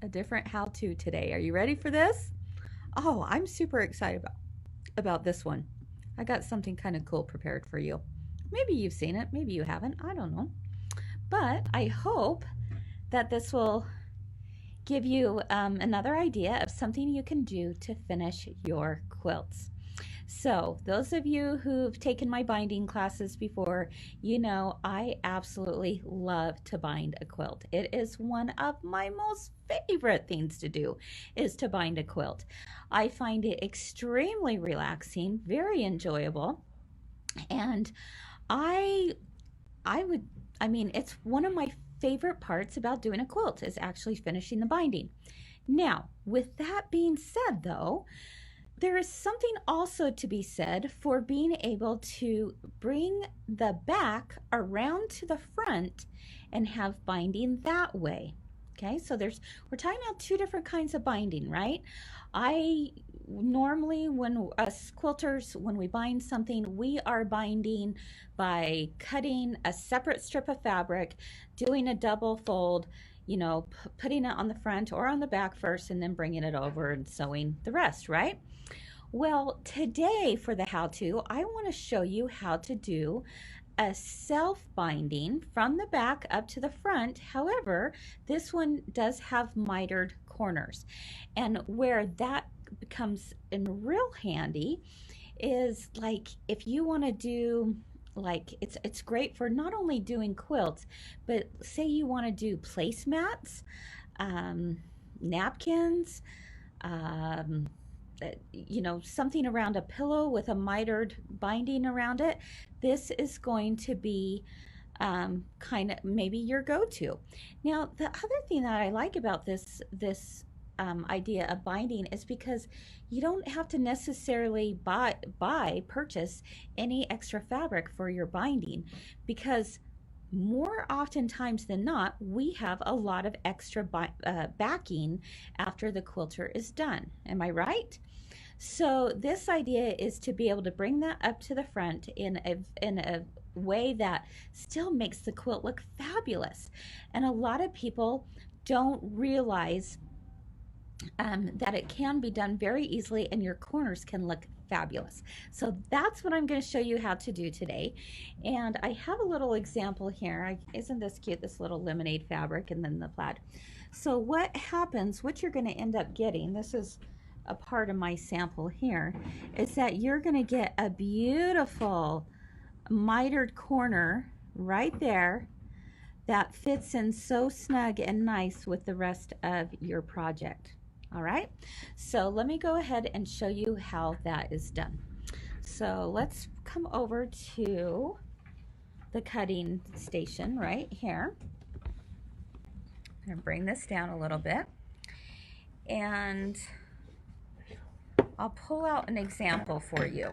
a different how-to today. Are you ready for this? Oh, I'm super excited about this one. I got something kind of cool prepared for you. Maybe you've seen it, maybe you haven't, I don't know. But I hope that this will give you another idea of something you can do to finish your quilts. So those of you who've taken my binding classes before, you know I absolutely love to bind a quilt. It is one of my most favorite things to do, is to bind a quilt. I find it extremely relaxing, very enjoyable, and I I would I mean it's one of my favorite parts about doing a quilt is actually finishing the binding. Now, with that being said though, there is something also to be said for being able to bring the back around to the front and have binding that way. Okay, so we're talking about two different kinds of binding, right? I normally, when us quilters, when we bind something, we are binding by cutting a separate strip of fabric, doing a double fold, you know, putting it on the front or on the back first, and then bringing it over and sewing the rest, right? Well, today for the how-to, I want to show you how to do a self-binding from the back up to the front. However, this one does have mitered corners. And where that becomes in real handy is like if you want to do like it's great for not only doing quilts, but say you want to do placemats, napkins, you know, something around a pillow with a mitered binding around it. This is going to be kind of maybe your go-to. Now, the other thing that I like about this idea of binding is because you don't have to necessarily purchase any extra fabric for your binding, because more oftentimes than not, we have a lot of extra backing after the quilter is done. Am I right? So this idea is to be able to bring that up to the front in a way that still makes the quilt look fabulous. And a lot of people don't realize that it can be done very easily and your corners can look fabulous. So that's what I'm going to show you how to do today. And I have a little example here. Isn't this cute, this little lemonade fabric and then the plaid. So what happens, what you're going to end up getting, this is a part of my sample here, is that you're going to get a beautiful mitered corner right there that fits in so snug and nice with the rest of your project. All right, so let me go ahead and show you how that is done. So let's come over to the cutting station right here. I'm going to bring this down a little bit, and I'll pull out an example for you.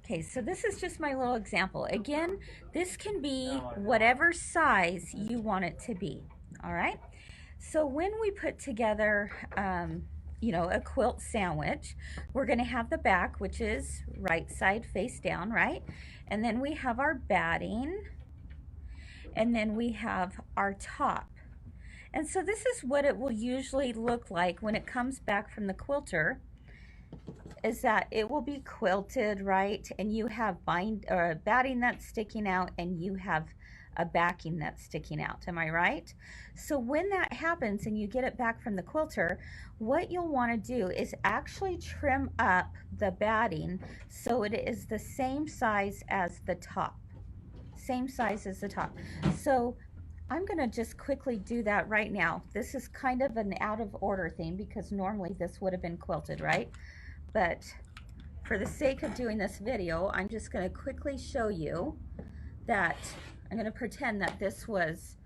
Okay, so this is just my little example. Again, this can be whatever size you want it to be, all right? So when we put together, you know, a quilt sandwich, we're going to have the back, which is right side face down, right? And then we have our batting, and then we have our top. And so this is what it will usually look like when it comes back from the quilter, is that it will be quilted, right? And you have batting that's sticking out, and you have a backing that's sticking out. Am I right? So when that happens and you get it back from the quilter, what you'll want to do is actually trim up the batting so it is the same size as the top. Same size as the top. So I'm going to just quickly do that right now. This is kind of an out of order thing because normally this would have been quilted, right? But for the sake of doing this video, I'm just going to quickly show you that I'm going to pretend that this was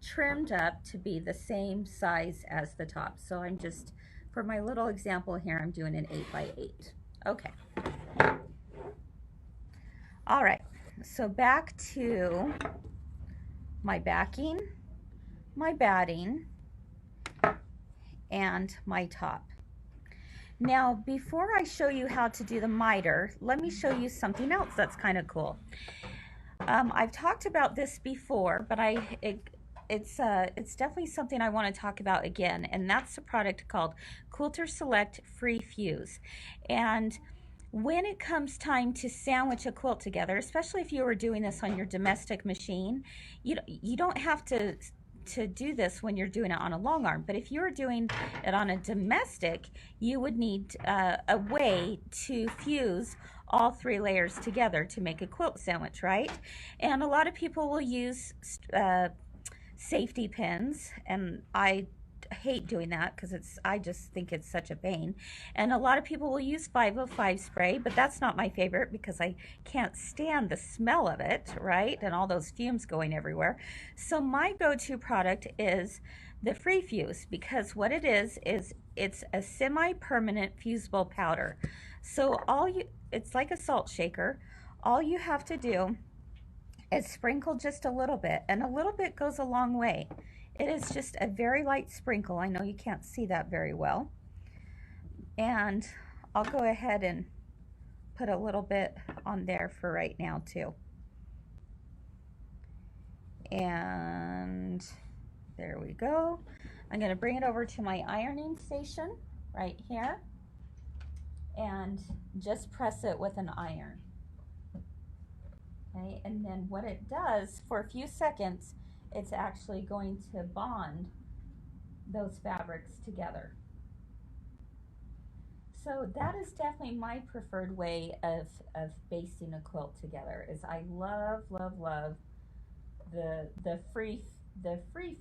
trimmed up to be the same size as the top. So I'm just, for my little example here, I'm doing an 8 by 8. Okay. All right. So back to my backing, my batting, and my top. Now, before I show you how to do the miter, let me show you something else that's kind of cool. I've talked about this before, but it's definitely something I want to talk about again, and that's a product called Quilter Select Free Fuse. And when it comes time to sandwich a quilt together, especially if you were doing this on your domestic machine, you don't have to do this when you're doing it on a long arm. But if you're doing it on a domestic, you would need a way to fuse all three layers together to make a quilt sandwich, right? And a lot of people will use safety pins, and I hate doing that because I just think it's such a pain. And a lot of people will use 505 spray, but that's not my favorite because I can't stand the smell of it, right? And all those fumes going everywhere. So my go-to product is the Free Fuse, because what it is it's a semi-permanent fusible powder. So it's like a salt shaker. All you have to do is sprinkle just a little bit, and a little bit goes a long way. It is just a very light sprinkle. I know you can't see that very well. And I'll go ahead and put a little bit on there for right now too. And there we go. I'm going to bring it over to my ironing station right here and just press it with an iron. Okay, and then what it does for a few seconds, it's actually going to bond those fabrics together. So that is definitely my preferred way of basting a quilt together. Is I love the free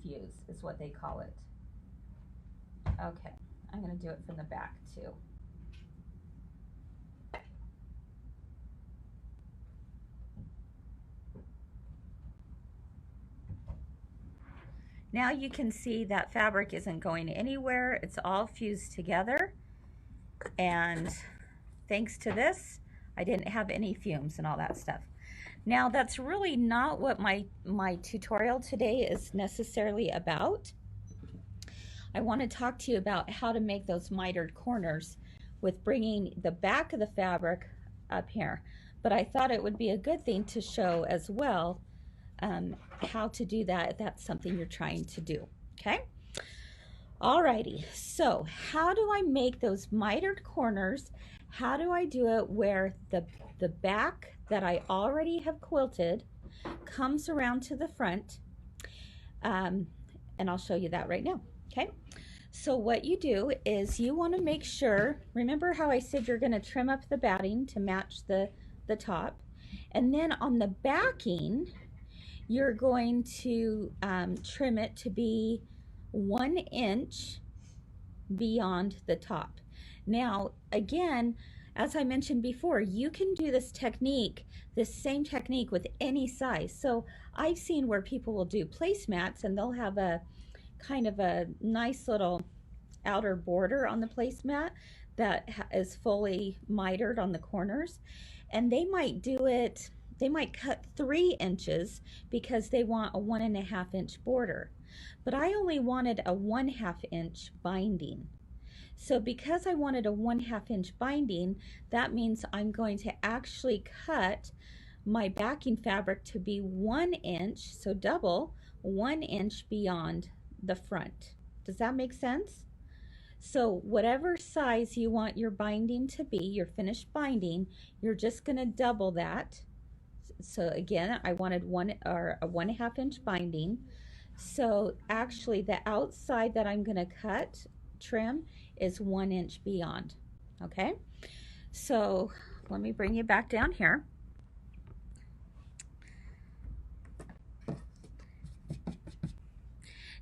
fuse is what they call it. Okay, I'm going to do it from the back too. Now you can see that fabric isn't going anywhere. It's all fused together. And thanks to this, I didn't have any fumes and all that stuff. Now that's really not what my tutorial today is necessarily about. I want to talk to you about how to make those mitered corners with bringing the back of the fabric up here. But I thought it would be a good thing to show as well how to do that if that's something you're trying to do. Okay. Alrighty, so how do I make those mitered corners? How do I do it where the back that I already have quilted comes around to the front? And I'll show you that right now. Okay, so what you do is you want to make sure, remember how I said you're going to trim up the batting to match the top, and then on the backing you're going to trim it to be 1 inch beyond the top. Now again, as I mentioned before, you can do this same technique with any size. So I've seen where people will do placemats and they'll have a kind of a nice little outer border on the placemat that is fully mitered on the corners, and they might do it, they might cut 3 inches because they want a 1.5 inch border. But I only wanted a 1/2 inch binding. So because I wanted a 1/2 inch binding, that means I'm going to actually cut my backing fabric to be 1 inch, so double, 1 inch beyond the front. Does that make sense? So whatever size you want your binding to be, your finished binding, you're just going to double that. So again, I wanted a 1.5 inch binding. So actually the outside that I'm going to trim is 1 inch beyond. Okay, so let me bring you back down here.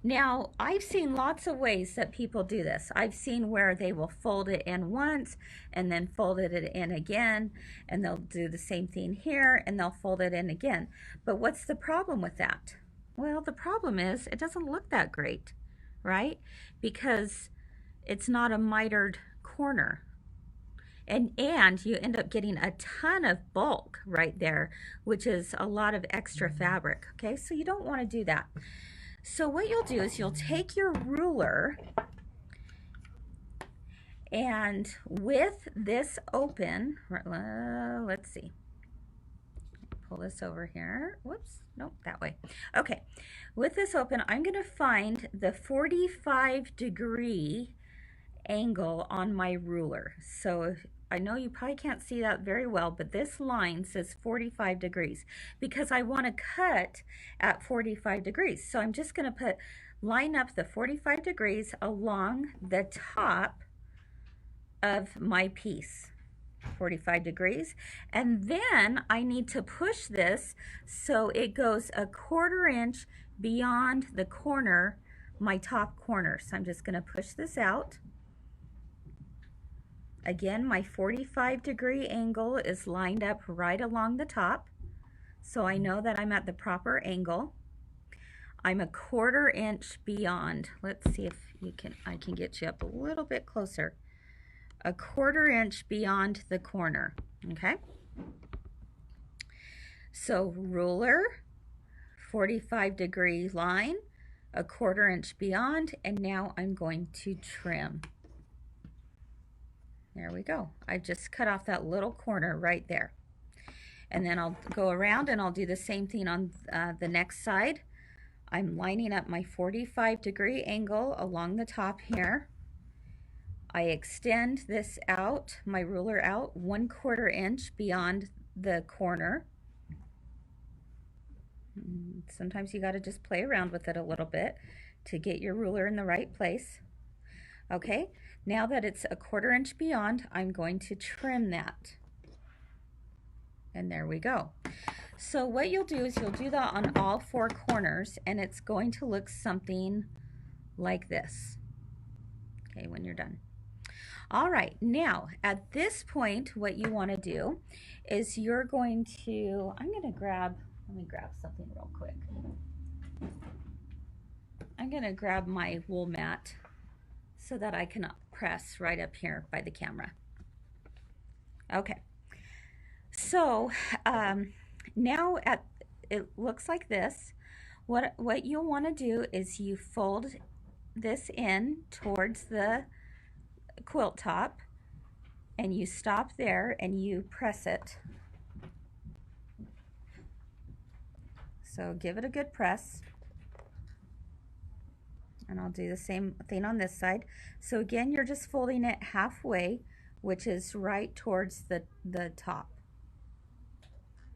Now I've seen lots of ways that people do this. I've seen where they will fold it in once and then fold it in again, and they'll do the same thing here and they'll fold it in again. But what's the problem with that? Well, the problem is it doesn't look that great, right? Because it's not a mitered corner. And you end up getting a ton of bulk right there, which is a lot of extra fabric. Okay, so you don't want to do that. So what you'll do is you'll take your ruler, and with this open, let's see, pull this over here. Whoops, nope, that way. Okay, with this open, I'm going to find the 45-degree angle on my ruler. So I know you probably can't see that very well, but this line says 45 degrees because I want to cut at 45 degrees. So I'm just going to line up the 45 degrees along the top of my piece. 45 degrees, and then I need to push this so it goes a 1/4 inch beyond the corner, my top corner. So I'm just going to push this out. Again, my 45-degree angle is lined up right along the top, so I know that I'm at the proper angle. I'm a 1/4 inch beyond. Let's see if I can get you up a little bit closer. A 1/4 inch beyond the corner, okay? So ruler, 45-degree line, a 1/4 inch beyond, and now I'm going to trim. There we go. I just cut off that little corner right there. And then I'll go around and I'll do the same thing on the next side. I'm lining up my 45-degree angle along the top here. I extend this out, my ruler out 1/4 inch beyond the corner. Sometimes you got to just play around with it a little bit to get your ruler in the right place. Okay, now that it's a 1/4 inch beyond, I'm going to trim that. And there we go. So what you'll do is you'll do that on all 4 corners, and it's going to look something like this. Okay, when you're done. All right, now at this point, what you want to do is you're going to, let me grab something real quick. I'm going to grab my wool mat so that I can press right up here by the camera. Okay, so now it looks like this. What you'll want to do is you fold this in towards the quilt top, and you stop there and you press it. So give it a good press, and I'll do the same thing on this side. So again, you're just folding it halfway, which is right towards the top.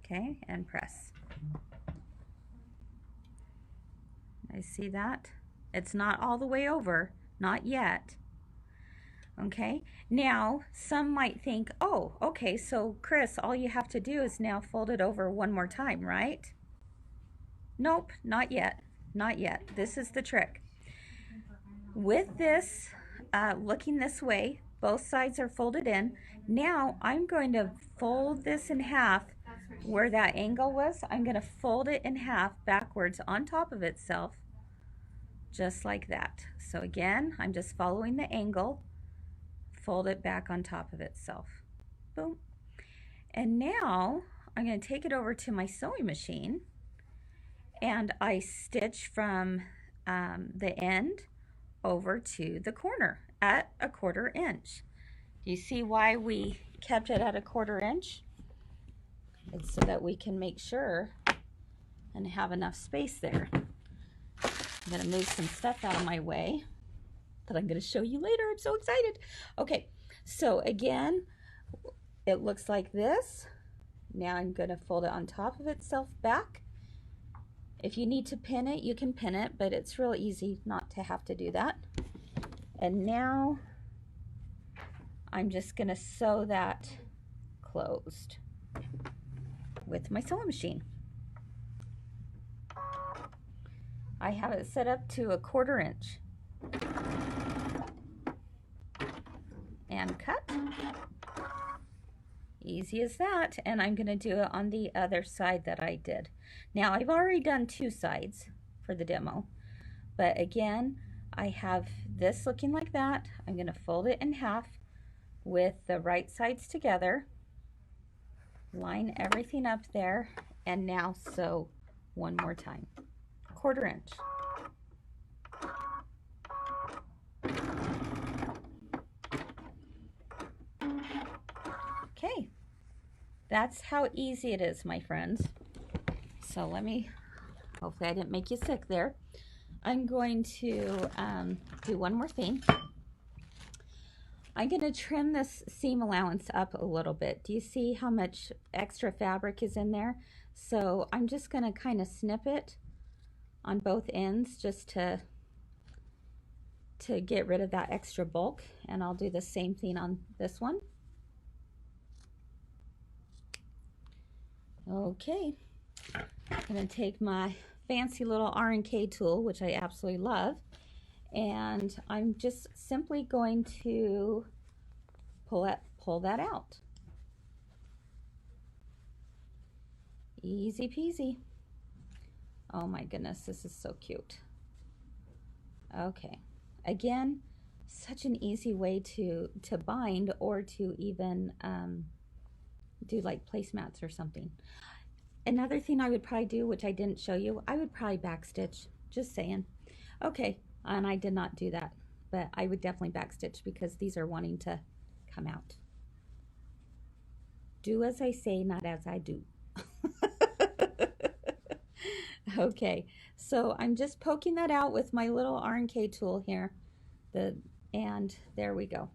Okay, and press. I see that it's not all the way over, not yet. Okay, now some might think, oh, okay, so Kris, all you have to do is now fold it over one more time, right? Nope, not yet, not yet. This is the trick. With this, looking this way, both sides are folded in. Now I'm going to fold this in half where that angle was. I'm going to fold it in half backwards on top of itself, just like that. So again, I'm just following the angle. Fold it back on top of itself. Boom. And now I'm going to take it over to my sewing machine, and I stitch from the end over to the corner at a 1/4 inch. Do you see why we kept it at a 1/4 inch? It's so that we can make sure and have enough space there. I'm going to move some stuff out of my way that I'm going to show you later. I'm so excited. Okay, so again, it looks like this. Now I'm going to fold it on top of itself back. If you need to pin it, you can pin it, but it's real easy not to have to do that. And now I'm just going to sew that closed with my sewing machine. I have it set up to a 1/4 inch. And cut. Easy as that. And I'm going to do it on the other side that I did. Now I've already done 2 sides for the demo, but again, I have this looking like that. I'm going to fold it in half with the right sides together, line everything up there, and now sew one more time. 1/4 inch. Okay, that's how easy it is, my friends. So let me, hopefully I didn't make you sick there. I'm going to do one more thing. I'm going to trim this seam allowance up a little bit. Do you see how much extra fabric is in there? So I'm just going to kind of snip it on both ends just to get rid of that extra bulk, and I'll do the same thing on this one. Okay, I'm going to take my fancy little R&K tool, which I absolutely love, and I'm just simply going to pull that out. Easy peasy. Oh my goodness, this is so cute. Okay, again, such an easy way to bind, or to even do like placemats or something. Another thing I would probably do, which I didn't show you, I would probably backstitch, just saying. Okay, and I did not do that, but I would definitely backstitch because these are wanting to come out. Do as I say, not as I do. Okay, so I'm just poking that out with my little R&K tool here, and there we go.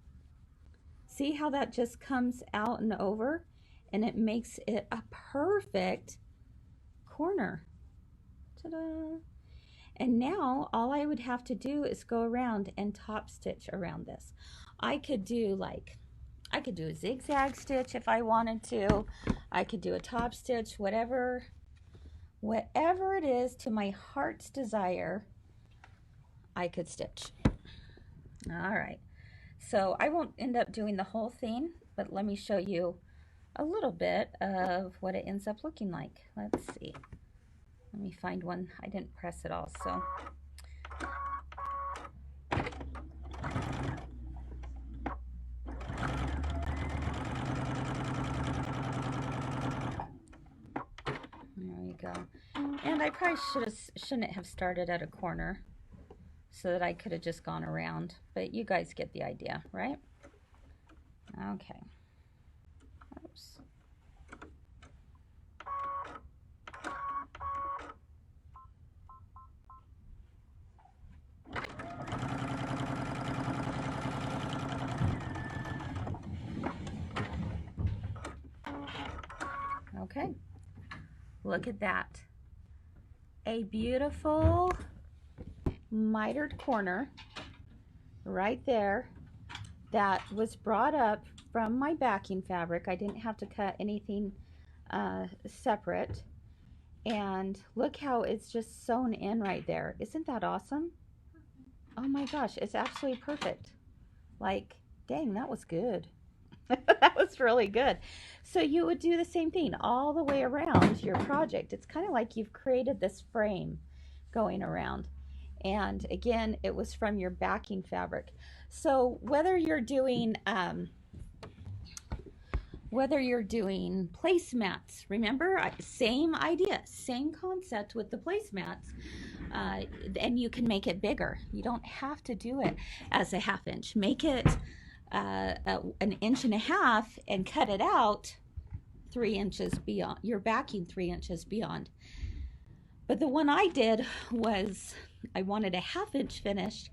See how that just comes out and over, and it makes it a perfect corner. Ta-da! And now all I would have to do is go around and top stitch around this. I could do a zigzag stitch if I wanted to. I could do a top stitch, whatever it is to my heart's desire, I could stitch. All right, so I won't end up doing the whole thing, but let me show you a little bit of what it ends up looking like. Let's see. Let me find one. I didn't press it all, so. There you go. And I probably shouldn't have started at a corner, so that I could have just gone around, but you guys get the idea, right? Okay. Oops. Okay, look at that. A beautiful mitered corner right there that was brought up from my backing fabric. I didn't have to cut anything separate, and look how it's just sewn in right there. Isn't that awesome? Oh my gosh, it's absolutely perfect. Like, dang, that was good. That was really good. So you would do the same thing all the way around your project. It's kind of like you've created this frame going around. And again, it was from your backing fabric. So whether you're doing placemats, remember, same idea, same concept with the placemats, and you can make it bigger. You don't have to do it as a 1/2 inch. Make it an 1.5 inches and cut it out 3 inches beyond your backing, 3 inches beyond. But the one I did was, I wanted a 1/2 inch finish,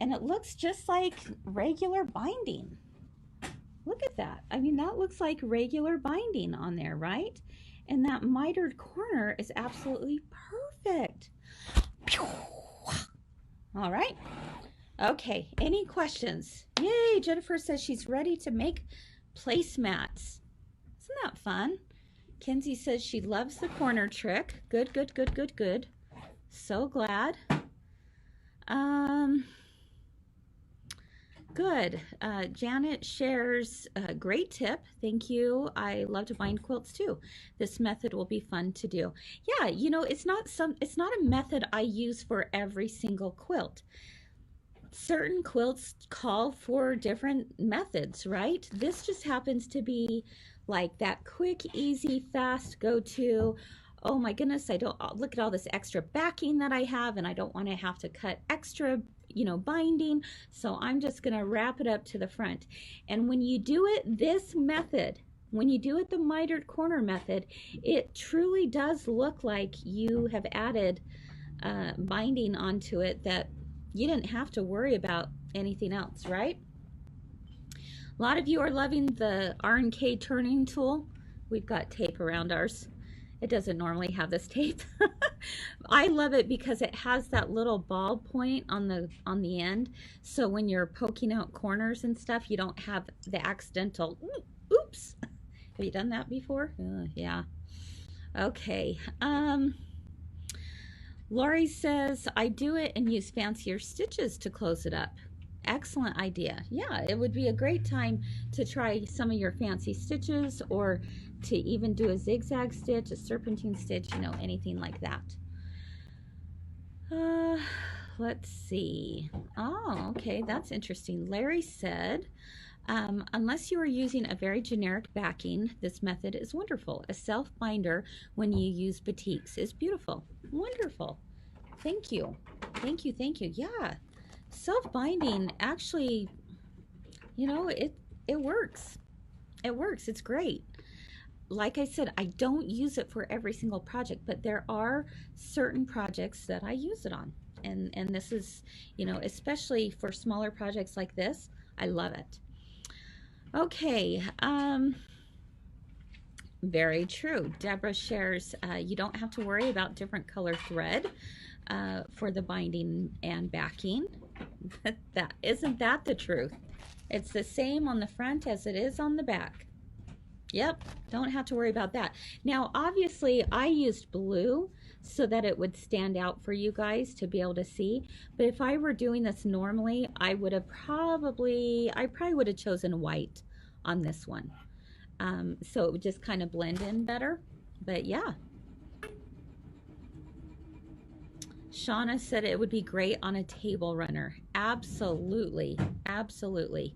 and it looks just like regular binding. Look at that. I mean, that looks like regular binding on there, right? And that mitered corner is absolutely perfect. All right. Okay, any questions? Yay, Jennifer says she's ready to make placemats. Isn't that fun? Kenzie says she loves the corner trick. Good, good, good, good, good. So glad. Good. Janet shares a great tip. Thank you. I love to bind quilts too. This method will be fun to do. Yeah, you know, it's not a method I use for every single quilt. Certain quilts call for different methods, right? This just happens to be like that quick, easy, fast go-to. Oh my goodness, I don't look at all this extra backing that I have, and I don't want to have to cut extra, you know, binding. So I'm just going to wrap it up to the front. And when you do it this method, when you do it the mitered corner method, it truly does look like you have added binding onto it that you didn't have to worry about anything else, right? A lot of you are loving the R&K turning tool. We've got tape around ours. It doesn't normally have this tape. I love it because it has that little ball point on the end. So when you're poking out corners and stuff, you don't have the accidental, oops. Have you done that before? Yeah. Okay. Lori says, I do it and use fancier stitches to close it up. Excellent idea. Yeah, it would be a great time to try some of your fancy stitches, or to even do a zigzag stitch, a serpentine stitch, you know, anything like that. Let's see. Oh, okay, that's interesting. Larry said, unless you are using a very generic backing, this method is wonderful. A self-binder when you use batiks is beautiful. Wonderful. Thank you. Thank you, thank you. Yeah, self-binding actually, you know, it works. It works. It's great. Like I said, I don't use it for every single project, but there are certain projects that I use it on. And this is, you know, especially for smaller projects like this, I love it. Okay, very true. Deborah shares, you don't have to worry about different color thread for the binding and backing. Isn't that the truth? It's the same on the front as it is on the back. Yep, don't have to worry about that. Now, obviously, I used blue so that it would stand out for you guys to be able to see. But if I were doing this normally, I probably would have chosen white on this one. So it would just kind of blend in better. But yeah. Shauna said it would be great on a table runner. Absolutely, absolutely.